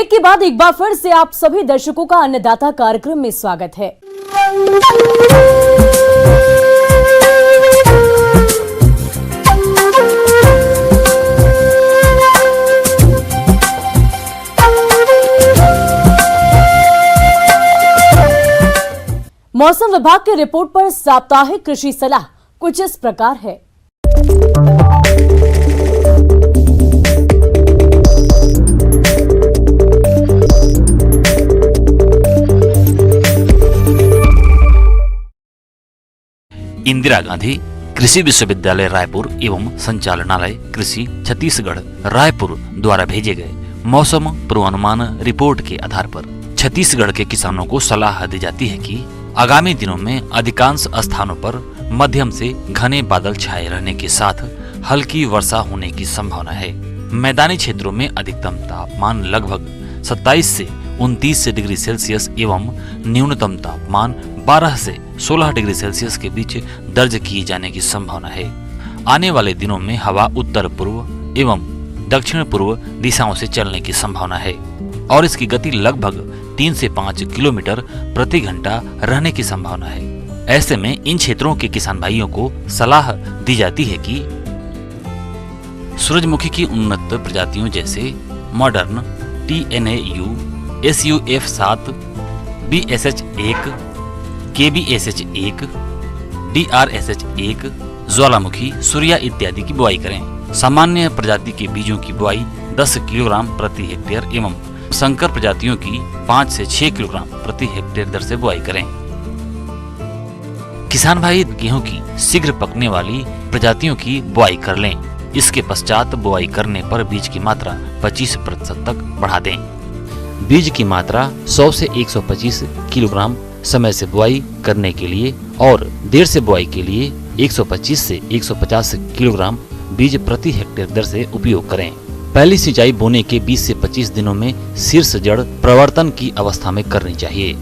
Break के बाद एक बार फिर से आप सभी दर्शकों का अन्नदाता कार्यक्रम में स्वागत है। मौसम विभाग की रिपोर्ट पर साप्ताहिक कृषि सलाह कुछ इस प्रकार है। इंदिरा गांधी कृषि विश्वविद्यालय रायपुर एवं संचालनालय कृषि छत्तीसगढ़ रायपुर द्वारा भेजे गए मौसम पूर्वानुमान रिपोर्ट के आधार पर छत्तीसगढ़ के किसानों को सलाह दी जाती है कि आगामी दिनों में अधिकांश स्थानों पर मध्यम से घने बादल छाए रहने के साथ हल्की वर्षा होने की संभावना है। मैदानी क्षेत्रों में अधिकतम तापमान लगभग 27 से 29 डिग्री सेल्सियस एवं न्यूनतम तापमान 12 से 16 डिग्री सेल्सियस के बीच दर्ज किए जाने की संभावना है। आने वाले दिनों में हवा उत्तर पूर्व एवं दक्षिण पूर्व दिशाओं से चलने की संभावना है और इसकी गति लगभग 3 से 5 किलोमीटर प्रति घंटा रहने की संभावना है। ऐसे में इन क्षेत्रों के किसान भाइयों को सलाह दी जाती है कि सूरजमुखी की उन्नत प्रजातियों जैसे modern TNAU, SUF7, BSH1, KBSH1, DRSH1, ज्वालामुखी, सूर्या इत्यादि की बुआई करें। सामान्य प्रजाति के बीजों की बुआई 10 किलोग्राम प्रति हेक्टेयर एवं संकर प्रजातियों की 5 से 6 किलोग्राम प्रति हेक्टेयर दर से बुआई करें। किसान भाई गेहूं की शीघ्र पकने वाली प्रजातियों की बुआई कर लें। इसके पश्चात बुआई करने पर बीज की मात्रा 25% तक बढ़ा दें। बीज की मात्रा 100 से 125 किलोग्राम समय से बुआई करने के लिए और देर से बुआई के लिए 125 से 150 किलोग्राम बीज प्रति हेक्टेयर दर से उपयोग करें। पहली सिंचाई बोने के 20 से 25 दिनों में शीर्ष जड़ प्रवर्तन की अवस्था में करनी चाहिए।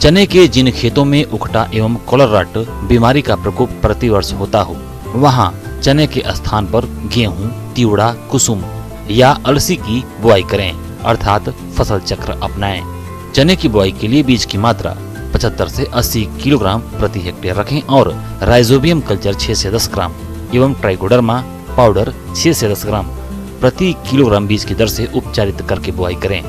चने के जिन खेतों में उखटा एवं कॉलर रट बीमारी का प्रकोप प्रतिवर्ष होता हो, वहां चने के स्थान पर गेहूं, तिवड़ा, कुसुम या अलसी की बुआई करें, अर्थात फसल चक्र अपनाएं। चने की बुआई के लिए बीज की मात्रा 75 से 80 किलोग्राम प्रति हेक्टेयर रखें और राइजोबियम कल्चर 6 से 10 ग्राम एवं ट्राइकोडर्मा पाउडर 6 से 10 ग्राम प्रति किलोग्राम बीज की दर से उपचारित करके बुआई करें।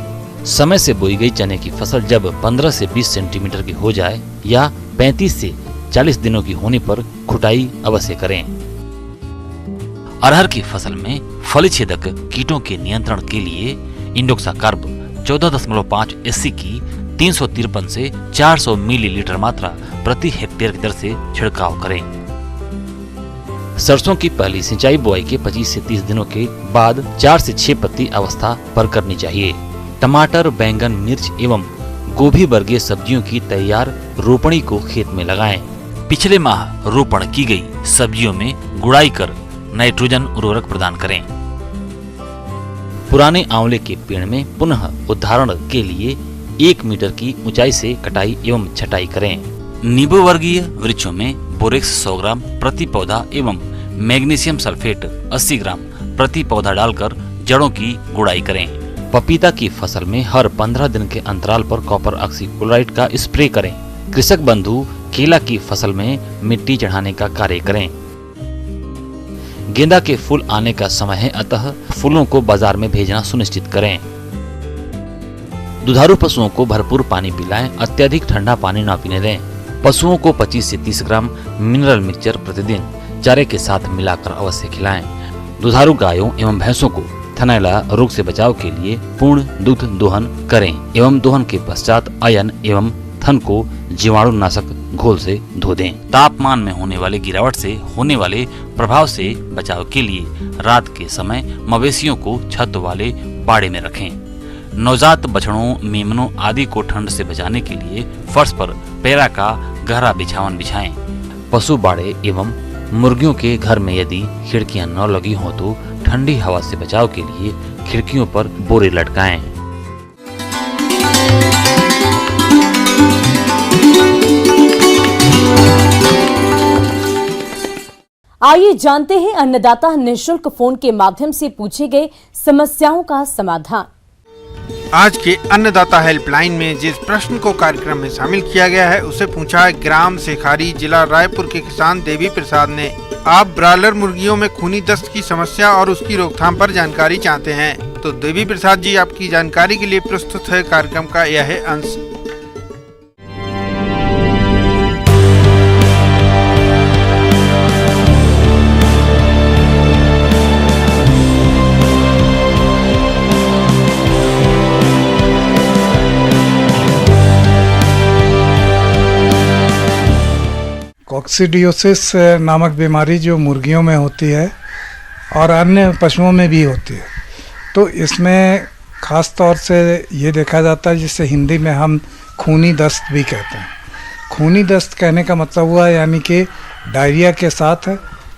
समय से बोई गई चने की फसल जब 15 से 20 सेंटीमीटर की हो जाए या 35 से 40 दिनों की होने पर खुटाई अवश्य करें। अरहर की फसल में फली छेदक कीटों के नियंत्रण के लिए इंडोक्साकार्ब 14.5 SC की 353 से 400 मिलीलीटर मात्रा प्रति हेक्टेयर की दर से छिड़काव करें। सरसों की पहली सिंचाई बुआई के 25 से 30 दिनों के बाद 4 से 6 पत्ती अवस्था पर करनी चाहिए। टमाटर, बैंगन, मिर्च एवं गोभी वर्गीय सब्जियों की तैयार रोपणी को खेत में लगाएं। पिछले माह रोपण की गई सब्जियों में गुड़ाई कर नाइट्रोजन उर्वरक प्रदान करें। पुराने आंवले के पेड़ में पुनः उद्धारण के लिए 1 मीटर की ऊंचाई से कटाई एवं छटाई करें। नींबू वर्गीय वृक्षों में बोरेक्स 100 ग्राम प्रति पौधा एवं मैग्नीशियम सल्फेट 80 ग्राम प्रति पौधा डालकर जड़ों की गुड़ाई करें। पपीता की फसल में हर 15 दिन के अंतराल पर कॉपर ऑक्सीक्लोराइड का स्प्रे करें। कृषक बंधु केला की फसल में मिट्टी चढ़ाने का कार्य करें। गेंदा के फूल आने का समय है, अतः फूलों को बाजार में भेजना सुनिश्चित करें। दुधारू पशुओं को भरपूर पानी पिलाएं, अत्यधिक ठंडा पानी न पीने दें। पशुओं को 25 से 30 ग्राम मिनरल मिक्सचर प्रतिदिन चारे के साथ मिलाकर अवश्य खिलाएं। दुधारू गायों एवं भैंसों को थनैला रोग से बचाव के लिए पूर्ण दूध दोहन करें एवं दोहन के पश्चात अयन एवं थन को जीवाणुनाशक घोल से धो दें। तापमान में होने वाले गिरावट से होने वाले प्रभाव से बचाव के लिए रात के समय मवेशियों को छत वाले बाड़े में रखें। नवजात बछड़ों, मेमनों आदि को ठंड से बचाने के लिए फर्श पर पेरा का गहरा बिछावन बिछाएं। पशु बाड़े एवं मुर्गियों के घर में यदि खिड़कियां न लगी हो तो ठंडी हवा से बचाव के लिए खिड़कियों पर बोरे लटकाएं। आइए जानते हैं अन्नदाता निःशुल्क फोन के माध्यम से पूछे गए समस्याओं का समाधान। आज के अन्नदाता हेल्पलाइन में जिस प्रश्न को कार्यक्रम में शामिल किया गया है उसे पूछा है ग्राम शेखारी जिला रायपुर के किसान देवी प्रसाद ने। आप ब्रायलर मुर्गियों में खूनी दस्त की समस्या और उसकी रोकथाम पर जानकारी चाहते हैं तो देवी प्रसाद जी आपकी जानकारी के लिए प्रस्तुत है कार्यक्रम का यह अंश। कॉक्सीडियोसिस नामक बीमारी जो मुर्गियों में होती है और अन्य पशुओं में भी होती है, तो इसमें ख़ास तौर से ये देखा जाता है जिसे हिंदी में हम खूनी दस्त भी कहते हैं। खूनी दस्त कहने का मतलब हुआ यानी कि डायरिया के साथ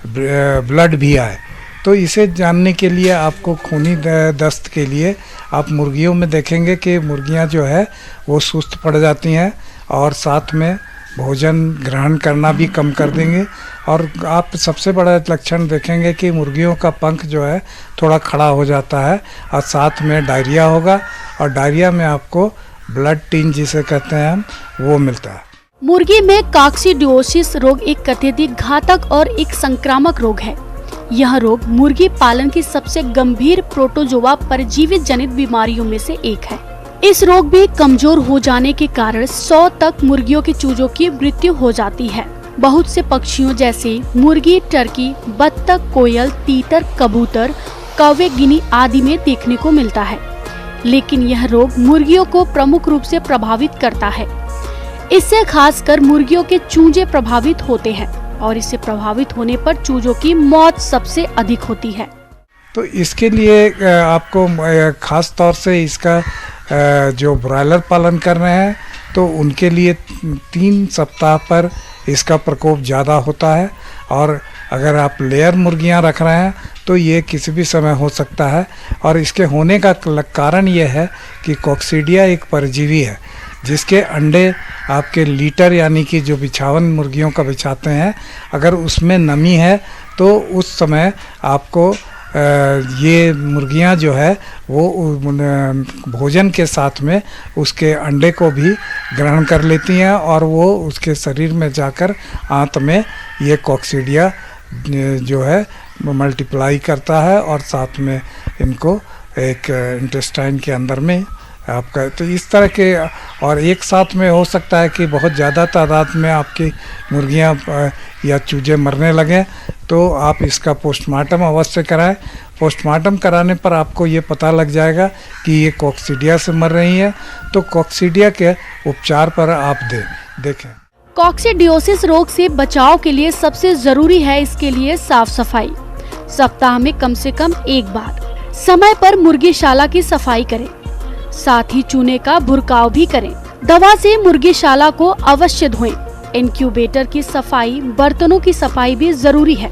ब्लड भी आए। तो इसे जानने के लिए आपको खूनी दस्त के लिए आप मुर्गियों में देखेंगे कि मुर्गियां जो है वो सुस्त पड़ जाती हैं और साथ में भोजन ग्रहण करना भी कम कर देंगे। और आप सबसे बड़ा लक्षण देखेंगे कि मुर्गियों का पंख जो है थोड़ा खड़ा हो जाता है और साथ में डायरिया होगा और डायरिया में आपको ब्लड टिन जिसे कहते हैं हम वो मिलता है। मुर्गी में कॉक्सीडियोसिस रोग एक अत्यधिक घातक और एक संक्रामक रोग है। यह रोग मुर्गी पालन की सबसे गंभीर प्रोटोजोआ परजीवी जनित बीमारियों में से एक है। इस रोग में कमजोर हो जाने के कारण 100 तक मुर्गियों के चूजों की मृत्यु हो जाती है। बहुत से पक्षियों जैसे मुर्गी, टर्की, बत्तख, कोयल, तीतर, कबूतर, कौवे, गिनी आदि में देखने को मिलता है। लेकिन यह रोग मुर्गियों को प्रमुख रूप से प्रभावित करता है। इससे खासकर मुर्गियों के चूजे प्रभावित होते हैं और इससे प्रभावित होने पर चूजों की मौत सबसे अधिक होती है। तो इसके लिए आपको खास तौर से इसका जो ब्रायलर पालन कर रहे हैं तो उनके लिए 3 सप्ताह पर इसका प्रकोप ज़्यादा होता है। और अगर आप लेयर मुर्गियां रख रहे हैं तो ये किसी भी समय हो सकता है। और इसके होने का कारण ये है कि कॉक्सीडिया एक परजीवी है जिसके अंडे आपके लीटर यानी कि जो बिछावन मुर्गियों का बिछाते हैं, अगर उसमें नमी है तो उस समय आपको ये मुर्गियां जो है वो भोजन के साथ में उसके अंडे को भी ग्रहण कर लेती हैं और वो उसके शरीर में जाकर आंत में ये कॉक्सीडिया जो है मल्टीप्लाई करता है और साथ में इनको एक इंटेस्टाइन के अंदर में आपका तो इस तरह के और एक साथ में हो सकता है कि बहुत ज़्यादा तादाद में आपकी मुर्गियां या चूजे मरने लगें तो आप इसका पोस्टमार्टम अवश्य कराएं। पोस्टमार्टम कराने पर आपको ये पता लग जाएगा कि ये कॉक्सीडिया से मर रही है, तो कॉक्सीडिया के उपचार पर आप देखें। कॉक्सीडियोसिस रोग से बचाव के लिए सबसे जरूरी है इसके लिए साफ सफाई। सप्ताह में कम से कम एक बार समय पर मुर्गीशाला की सफाई करें, साथ ही चूने का भुरकाव भी करें। दवा से मुर्गीशाला को अवश्य धोएं। इंक्यूबेटर की सफाई, बर्तनों की सफाई भी जरूरी है।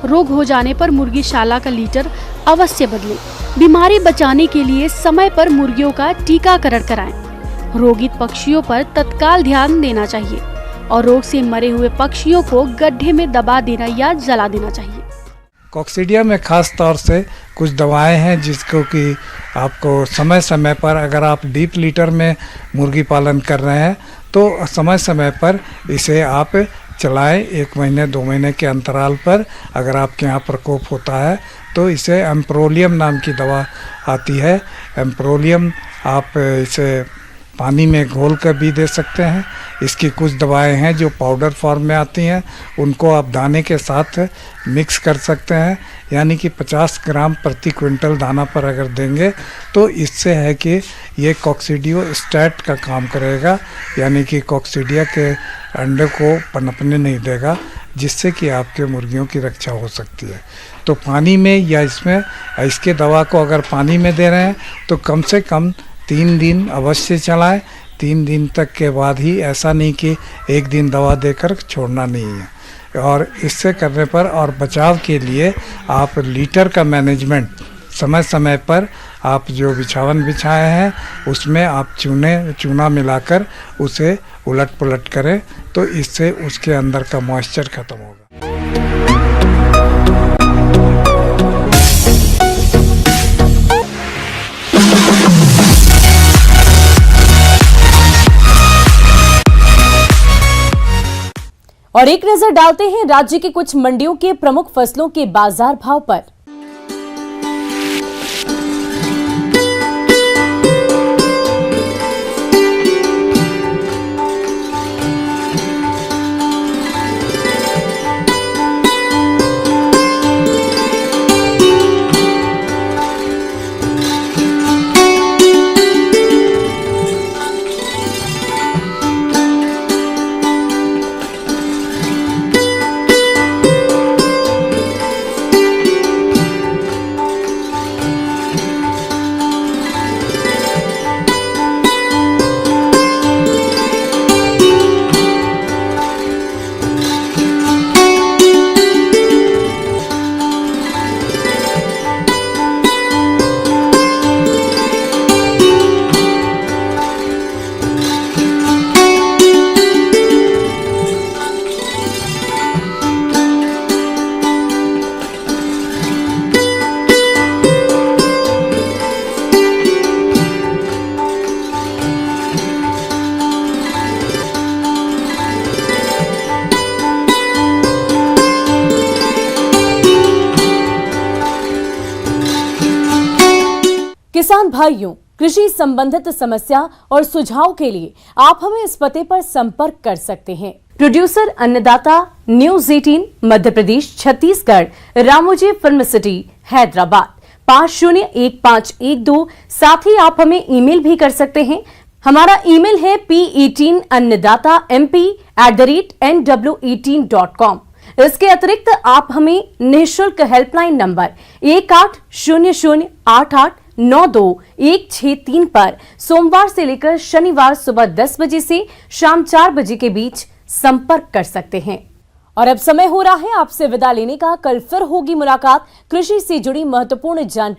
रोग हो जाने पर मुर्गीशाला का लीटर अवश्य बदलें। बीमारी बचाने के लिए समय पर मुर्गियों का टीकाकरण कराएं। रोगित पक्षियों पर तत्काल ध्यान देना चाहिए और रोग से मरे हुए पक्षियों को गड्ढे में दबा देना या जला देना चाहिए। कॉक्सीडिया में खास तौर से कुछ दवाएं हैं जिसको कि आपको समय समय पर, अगर आप डीप लीटर में मुर्गी पालन कर रहे हैं तो समय समय पर इसे आप चलाएं। 1 महीने 2 महीने के अंतराल पर अगर आपके यहाँ प्रकोप होता है तो इसे एम्प्रोलियम नाम की दवा आती है। एम्प्रोलियम आप इसे पानी में घोल कर भी दे सकते हैं। इसकी कुछ दवाएं हैं जो पाउडर फॉर्म में आती हैं, उनको आप दाने के साथ मिक्स कर सकते हैं, यानी कि 50 ग्राम प्रति क्विंटल दाना पर अगर देंगे तो इससे है कि ये कॉक्सीडियोस्टैट का काम करेगा, यानी कि कॉक्सीडिया के अंडे को पनपने नहीं देगा, जिससे कि आपके मुर्गियों की रक्षा हो सकती है। तो पानी में या इसके दवा को अगर पानी में दे रहे हैं तो कम से कम 3 दिन अवश्य चलाएं। 3 दिन तक के बाद ही, ऐसा नहीं कि 1 दिन दवा देकर छोड़ना नहीं है। और इससे करने पर और बचाव के लिए आप लीटर का मैनेजमेंट समय समय पर आप जो बिछावन बिछाए हैं उसमें आप चूना मिलाकर उसे उलट पुलट करें, तो इससे उसके अंदर का मॉइस्चर खत्म होगा। और एक नजर डालते हैं राज्य की कुछ मंडियों के प्रमुख फसलों के बाजार भाव पर। किसान भाइयों, कृषि संबंधित समस्या और सुझाव के लिए आप हमें इस पते पर संपर्क कर सकते हैं। प्रोड्यूसर अन्नदाता, news 18, Madhya Pradesh, Chhattisgarh, Ramoji film city, Hyderabad 501512। साथ ही आप हमें ईमेल भी कर सकते हैं। हमारा ईमेल है p18annadatamp@nw18.com। इसके अतिरिक्त आप हमें निःशुल्क हेल्पलाइन नंबर 180088921663 पर सोमवार से लेकर शनिवार सुबह 10 बजे से शाम 4 बजे के बीच संपर्क कर सकते हैं। और अब समय हो रहा है आपसे विदा लेने का। कल फिर होगी मुलाकात कृषि से जुड़ी महत्वपूर्ण जानकारी